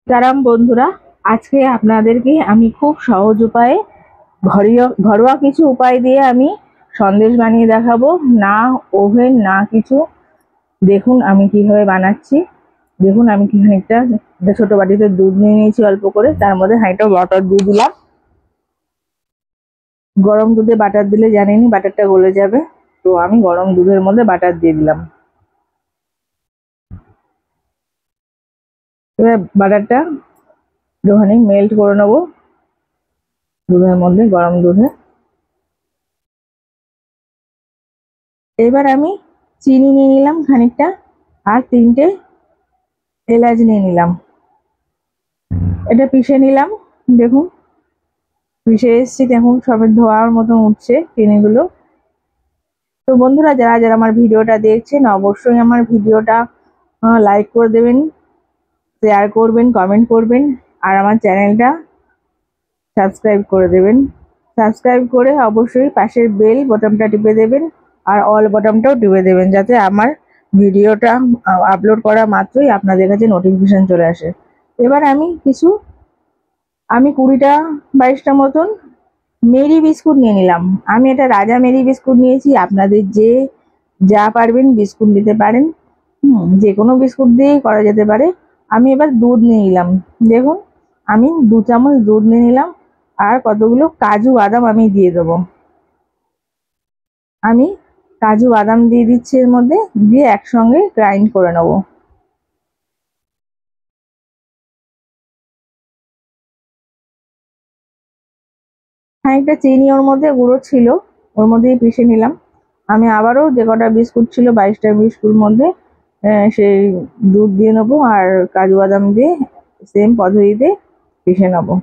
তারাম বন্ধুরা, আজকে আপনাদেরকে আমি খুব সহজ উপায়ে ঘরোয়া কিছু উপায় দিয়ে আমি সন্দেশ বানিয়ে দেখাবো। না ওভেন না কিছু। দেখুন আমি কিভাবে বানাচ্ছি। দেখুন আমি খানিকটা ছোট বাটিতে দুধ নিয়ে নিয়েছি অল্প করে, তার মধ্যে খানিকটা বাটার দিয়ে দিলাম। গরম দুধে বাটার দিলে জানেনই বাটারটা গলে যাবে, তো আমি গরম দুধের মধ্যে বাটার দিয়ে দিলাম। এবার বাটারটা একটুখানি মেল্ট করে নেবো দুধের মধ্যে, গরম দুধে। এবার আমি চিনি নিয়ে নিলাম খানিকটা, আর 3টে এলাচ নিয়ে নিলাম। এটা পিষে নিলাম। দেখুন পিষে এসছি, দেখুন সবে ধোয়ার মতো উঠছে চিনিগুলো। তো বন্ধুরা, যারা যারা আমার ভিডিওটা দেখছেন অবশ্যই আমার ভিডিওটা লাইক করে দেবেন, শেয়ার করবেন, কমেন্ট করবেন, আর আমার চ্যানেলটা সাবস্ক্রাইব করে দেবেন। সাবস্ক্রাইব করে অবশ্যই পাশের বেল বটনটা টিপে দেবেন, আর অল বটনটাও টিপে দেবেন, যাতে আমার ভিডিওটা আপলোড করা মাত্রই আপনাদের কাছে নোটিফিকেশন চলে আসে। এবার আমি 20টা 22টা মতন মেরি বিস্কুট নিয়ে নিলাম। আমি এটা রাজা মেরি বিস্কুট নিয়েছি, আপনাদের যা পারবেন বিস্কুট নিতে পারেন। যে কোনো বিস্কুট দিয়েই করা যেতে পারে। আমি এবার দুধ নিয়ে নিলাম। দেখুন আমি 2 চামচ দুধ নিয়ে নিলাম, আর কতগুলো কাজু বাদাম আমি দিয়ে দেবো। আমি কাজু বাদাম দিয়ে দিচ্ছি এর মধ্যে, দিয়ে একসঙ্গে গ্রাইন্ড করে নেবো। খানিকটা চিনি ওর মধ্যে গুঁড়ো ছিল, ওর মধ্যেই পিষে নিলাম। আমি আবারও যে কটা বিস্কুট ছিল 22টা বিস্কুট মধ্যে সেই দুধ দিয়ে নেবো, আর কাজু বাদাম দিয়ে সেম পদ্ধতিতে পিষে নেবো।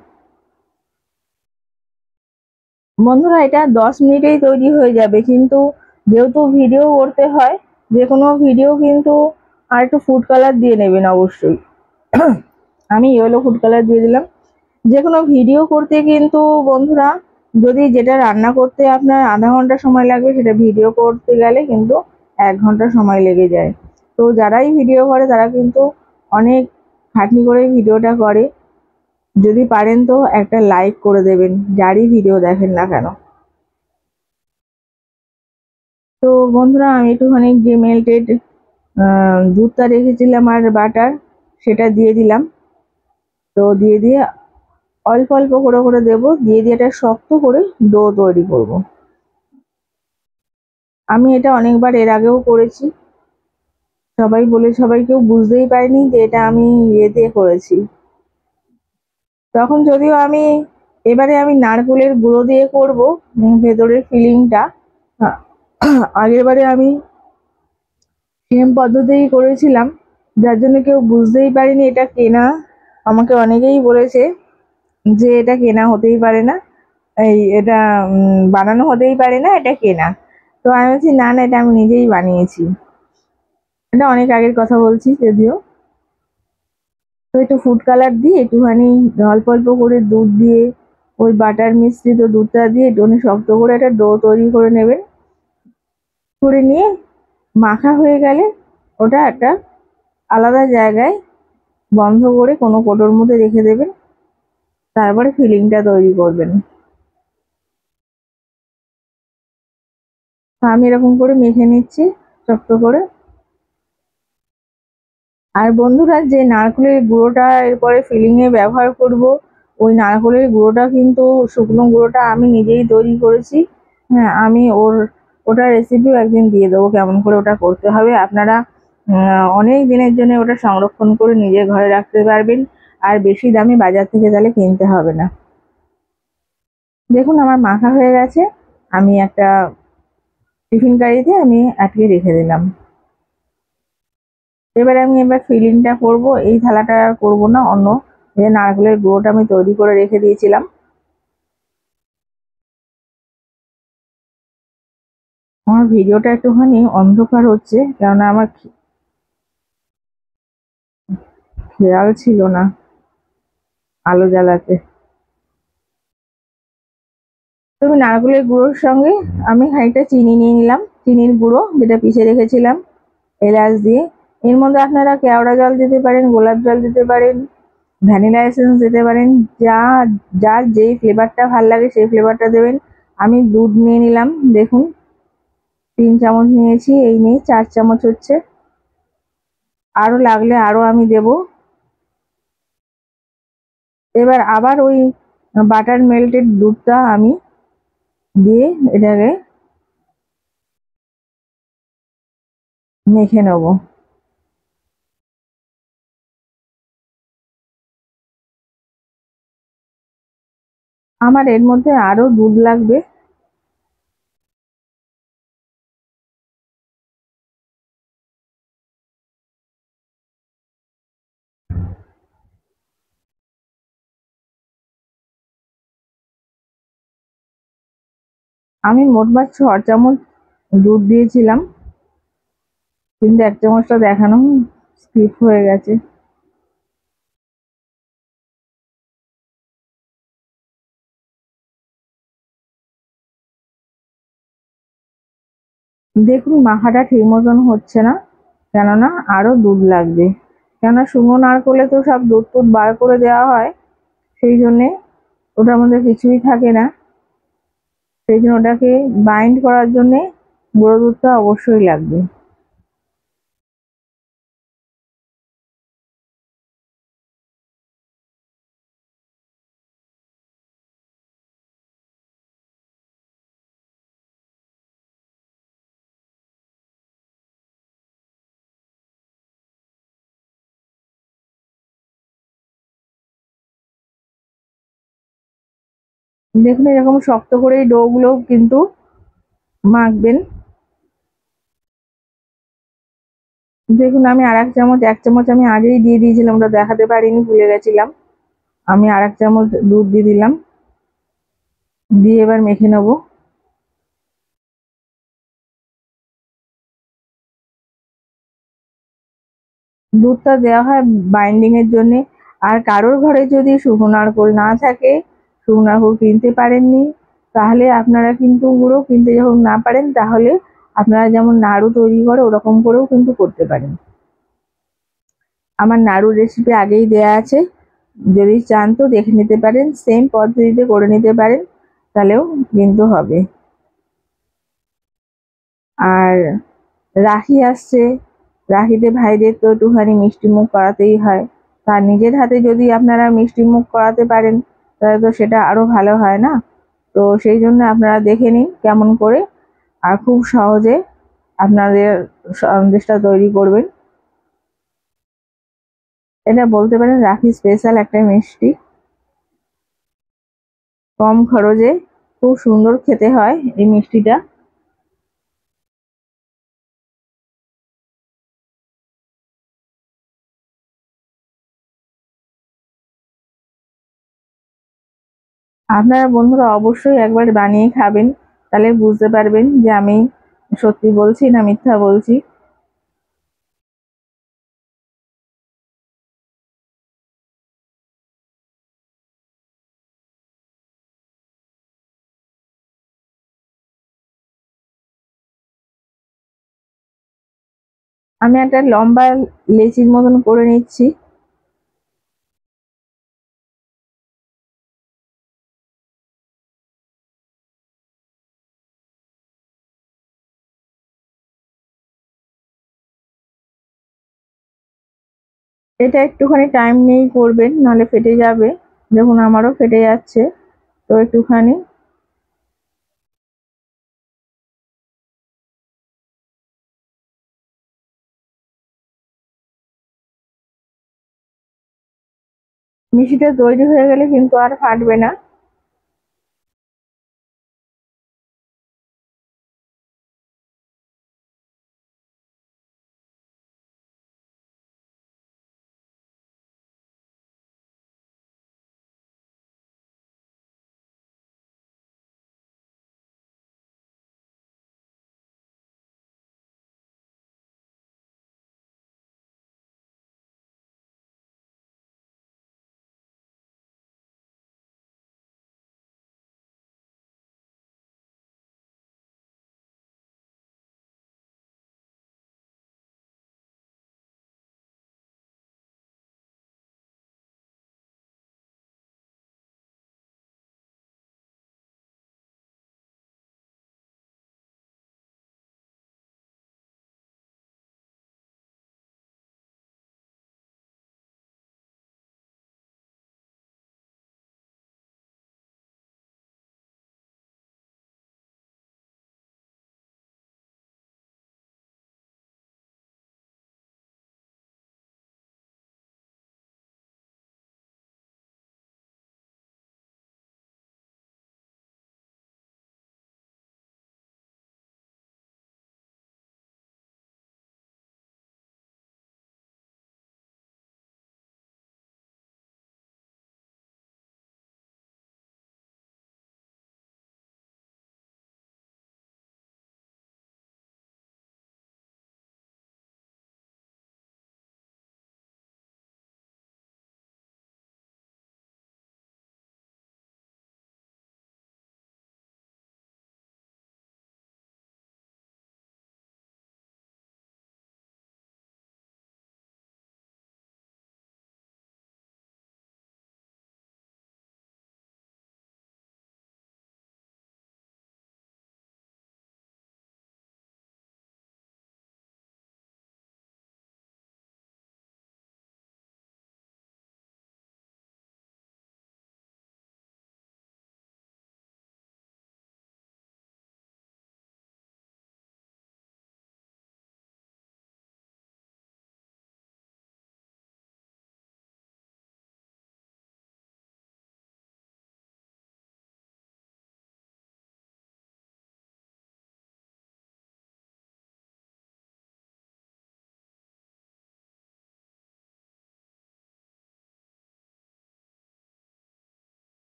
বন্ধুরা, এটা 10 মিনিটেই তৈরি হয়ে যাবে, কিন্তু যেহেতু ভিডিও করতে হয়, যে কোনো ভিডিও কিন্তু আর একটু ফুড কালার দিয়ে নেবেন অবশ্যই। আমি ইয়েলো ফুড কালার দিয়ে দিলাম। যে কোনো ভিডিও করতে কিন্তু বন্ধুরা, যদি যেটা রান্না করতে আপনার আধা ঘন্টা সময় লাগবে, সেটা ভিডিও করতে গেলে কিন্তু 1 ঘন্টা সময় লেগে যায়। তো যারাই ভিডিও করে তারা কিন্তু অনেক খাটনি করে ভিডিওটা করে। যদি পারেন তো একটা লাইক করে দেবেন, যারই ভিডিও দেখেন না কেন। তো বন্ধুরা, আমি একটুখানি যে মেল্টেড দুধটা রেখেছিলাম আর বাটার, সেটা দিয়ে দিলাম। তো দিয়ে অল্প অল্প করে করে দেবো, দিয়ে এটা শক্ত করে ডো তৈরি করব। আমি এটা অনেকবার এর আগেও করেছি, সবাই কেউ বুঝতেই পারেনি যে এটা আমি ইয়ে দিয়ে করেছি। তখন যদিও এবারে আমি নারকেলের গুঁড়ো দিয়ে করব ভেতরের ফিলিংটা। আগের বারে আমি সেম পদ্ধতিই করেছিলাম, যার জন্য কেউ বুঝতেই পারেনি এটা কেনা। আমাকে অনেকেই বলেছে যে এটা কেনা হতেই পারে না, এটা বানানো হতেই পারে না, এটা কেনা। তো আমি বলছি না না, এটা আমি নিজেই বানিয়েছি। এটা অনেক আগের কথা বলছি যদিও। তো একটু ফুড কালার দিয়ে একটুখানি অল্প অল্প করে দুধ দিয়ে, ওই বাটার মিশ্রিত দুধটা দিয়ে একটুখানি শক্ত করে একটা ডো তৈরি করে নেবেন। করে নিয়ে মাখা হয়ে গেলে ওটা একটা আলাদা জায়গায় বন্ধ করে কোনো কোটোর মধ্যে রেখে দেবেন। তারপরে ফিলিংটা তৈরি করবেন। আমি এরকম করে মেখে নিচ্ছি শক্ত করে। আর বন্ধুরা, যে নারকেলের গুঁড়োটা এরপরে ফিলিংয়ে ব্যবহার করব, ওই নারকেলের গুঁড়োটা কিন্তু শুকনো গুঁড়োটা আমি নিজেই তৈরি করেছি। হ্যাঁ, আমি ওটা রেসিপিও একদিন দিয়ে দেবো, কেমন করে ওটা করতে হবে। আপনারা অনেক দিনের জন্য ওটা সংরক্ষণ করে নিজের ঘরে রাখতে পারবেন, আর বেশি দামে বাজার থেকে তাহলে কিনতে হবে না। দেখুন আমার মাখা হয়ে গেছে। আমি একটা টিফিন কারিতে আমি আটকে রেখে দিলাম। এবার ফিলিংটা করব। এই থালাটা আর করবো না, অন্য যে নারকেলের গুঁড়োটা আমি তৈরি করে রেখে দিয়েছিলাম। আমার ভিডিওটা একটুখানি অন্ধকার হচ্ছে, কেননা আমার খেয়াল ছিল না আলো জ্বালাতে। তবে নারকেলের গুঁড়োর সঙ্গে আমি খানিকটা চিনি নিয়ে নিলাম, চিনির গুঁড়ো যেটা পিষে রেখেছিলাম এলাচ দিয়ে। এর মধ্যে আপনারা কেওড়া জল দিতে পারেন, গোলাপ জল দিতে পারেন, ভ্যানিলা এসেন্স দিতে পারেন, যা যার যেই ফ্লেভারটা ভাল লাগে সেই ফ্লেভারটা দেবেন। আমি দুধ নিয়ে নিলাম, দেখুন 3 চামচ নিয়েছি, এই নিয়ে 4 চামচ হচ্ছে। আরো লাগলে আরো আমি দেব। এবার আবার ওই বাটার মেল্টেড দুধটা আমি দিয়ে এটাকে মেখে নেব। আমার এর মধ্যে আরো দুধ লাগবে। আমি মোটমাট 6 চামচ দুধ দিয়েছিলাম, কিন্তু 1 চামচটা দেখানো স্কিপ হয়ে গেছে। দেখুন মাখাটা ঠিক মতন হচ্ছে না, কেননা আরো দুধ লাগবে। কেননা শুকনো নারকোলে তো সব দুধ টুধ বার করে দেওয়া হয়, সেই জন্যে ওটার মধ্যে কিছুই থাকে না। সেই জন্য ওটাকে বাইন্ড করার জন্যে গুঁড়ো দুধটা অবশ্যই লাগবে। দেখুন এরকম শক্ত করে এই ডো গুলো কিন্তু মাখবেন। দেখুন আমি আর 1 চামচ, 1 চামচ আমি আগেই দিয়ে দিয়েছিলাম, ওটা দেখাতে পারিনি, ভুলে গেছিলাম। আমি আর 1 চামচ দুধ দিয়ে দিলাম, দিয়ে এবার মেখে নেবো। দুধটা দেওয়া হয় বাইন্ডিং এর জন্য। আর কারোর ঘরে যদি শুকনো নারকোল না থাকে, শুকনো নারকোল কিনতে পারেননি, তাহলে আপনারা কিন্তু গুঁড়ো কিনতে যখন না পারেন, তাহলে আপনারা যেমন নাড়ু তৈরি করে ওরকম করেও কিন্তু করতে পারেন। আমার নাড়ুর রেসিপি আগেই দেয়া আছে, যদি চান তো দেখে নিতে পারেন, সেম পদ্ধতিতে করে নিতে পারেন, তাহলেও কিন্তু হবে। আর রাখি আসছে, রাখিতে ভাইদের তো একটুখানি মিষ্টি মুখ করাতেই হয়। তার নিজের হাতে যদি আপনারা মিষ্টি মুখ করাতে পারেন, তাহলে তো সেটা আরো ভালো হয় না? তো সেই জন্য আপনারা দেখে নিন কেমন করে, আর খুব সহজে আপনাদের সন্দেশটা তৈরি করবেন। এটা বলতে পারেন রাখি স্পেশাল একটা মিষ্টি, কম খরচে খুব সুন্দর খেতে হয় এই মিষ্টিটা। আপনারা বন্ধুরা অবশ্যই একবার বানিয়ে খাবেন, তাহলে বুঝতে পারবেন যে আমি সত্যি বলছি না মিথ্যা বলছি। আমি একটা লম্বা লেচির মতন করে নিচ্ছি। এটা একটুখানি টাইম নিয়েই করবেন, নাহলে ফেটে যাবে। দেখুন আমারও ফেটে যাচ্ছে, তো একটুখানি মিষ্টিটা তৈরি হয়ে গেলে কিন্তু আর ফাটবে না।